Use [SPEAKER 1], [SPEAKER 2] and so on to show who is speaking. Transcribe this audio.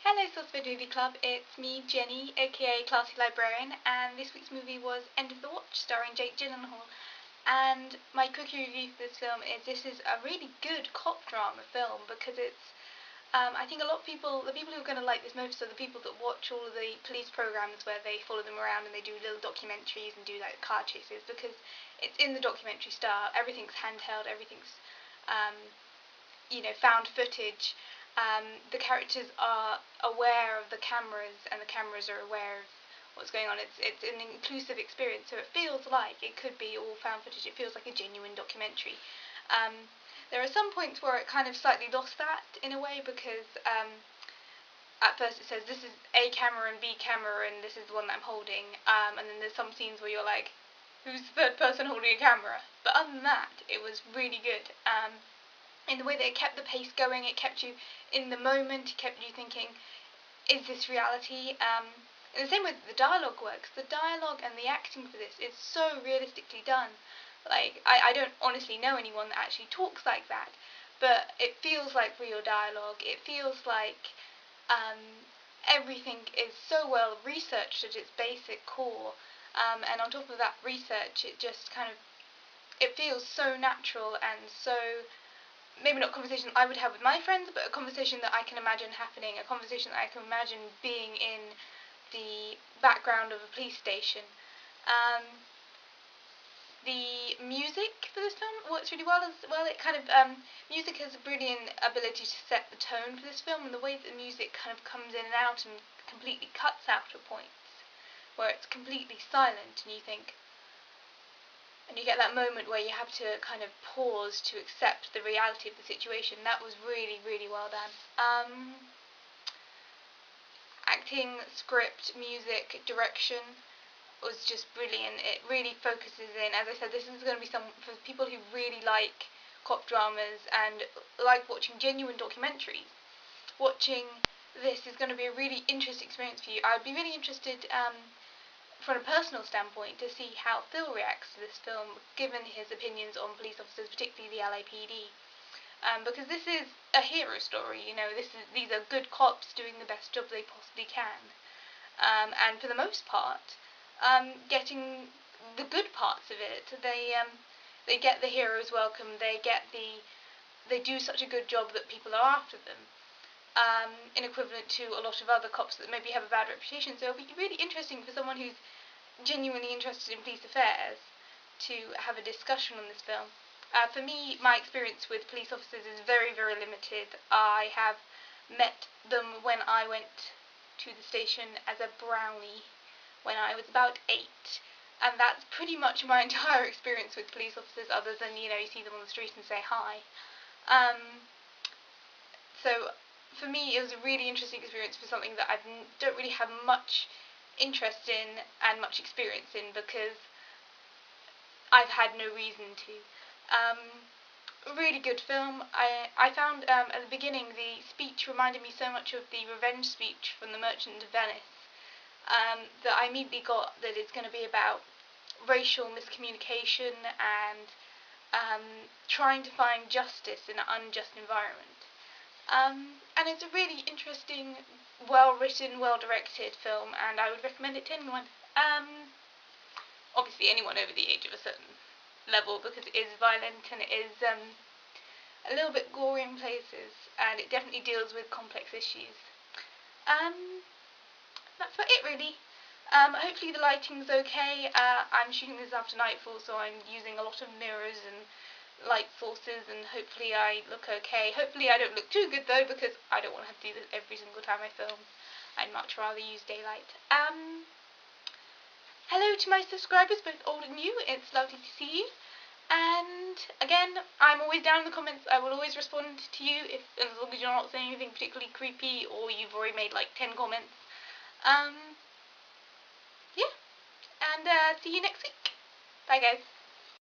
[SPEAKER 1] Hello SourceFed Movie Club, it's me, Jenny, aka ClassyLibrarian, and this week's movie was End of the Watch, starring Jake Gyllenhaal. And my quickie review for this film is this is a really good cop drama film because it's, I think a lot of people, the people who are going to like this most are the people that watch all of the police programs where they follow them around and they do little documentaries and do like car chases, because it's in the documentary style, everything's handheld, everything's, found footage. The characters are aware of the cameras, and the cameras are aware of what's going on. It's an inclusive experience, so it feels like it could be all found footage. It feels like a genuine documentary. There are some points where it kind of slightly lost that in a way, because at first it says this is A camera and B camera and this is the one that I'm holding, and then there's some scenes where you're like, who's the third person holding a camera? But other than that, it was really good. In the way that it kept the pace going, it kept you in the moment, it kept you thinking, is this reality? In the same way that the dialogue works, the dialogue and the acting for this is so realistically done. Like, I don't honestly know anyone that actually talks like that, but it feels like real dialogue. It feels like everything is so well researched at its basic core, and on top of that research, it just kind of, it feels so natural and so, maybe not a conversation I would have with my friends, but a conversation that I can imagine happening, a conversation that I can imagine being in the background of a police station. The music for this film works really well as well. It kind of, music has a brilliant ability to set the tone for this film, and the way that the music kind of comes in and out and completely cuts out at points, where it's completely silent and you think, and you get that moment where you have to kind of pause to accept the reality of the situation. That was really, really well done. Acting, script, music, direction was just brilliant. It really focuses in, as I said, this is going to be some for people who really like cop dramas and like watching genuine documentaries. Watching this is going to be a really interesting experience for you. I'd be really interested, from a personal standpoint, to see how Phil reacts to this film, given his opinions on police officers, particularly the LAPD. Because this is a hero story, these are good cops doing the best job they possibly can. And for the most part, getting the good parts of it. They get the hero's welcome, they do such a good job that people are after them. In equivalent to a lot of other cops that maybe have a bad reputation. So it'll be really interesting for someone who's genuinely interested in police affairs to have a discussion on this film. For me, my experience with police officers is very, very limited. I have met them when I went to the station as a brownie when I was about 8. And that's pretty much my entire experience with police officers, other than, you see them on the street and say hi. So for me, it was a really interesting experience for something that I don't really have much interest in and much experience in, because I've had no reason to. Really good film. I found at the beginning the speech reminded me so much of the revenge speech from The Merchant of Venice, that I immediately got that it's going to be about racial miscommunication and trying to find justice in an unjust environment. And it's a really interesting, well-written, well-directed film, and I would recommend it to anyone. Obviously anyone over the age of a certain level, because it is violent and it is a little bit gory in places, and it definitely deals with complex issues. That's about it, really. Hopefully the lighting's okay. I'm shooting this after nightfall, so I'm using a lot of mirrors and light sources, and hopefully I look okay. Hopefully I don't look too good though, because I don't want to have to do this every single time I film. I'd much rather use daylight. Hello to my subscribers, both old and new. It's lovely to see you. And again, I'm always down in the comments. I will always respond to you, as long as you're not saying anything particularly creepy or you've already made like 10 comments. Yeah, and see you next week. Bye guys.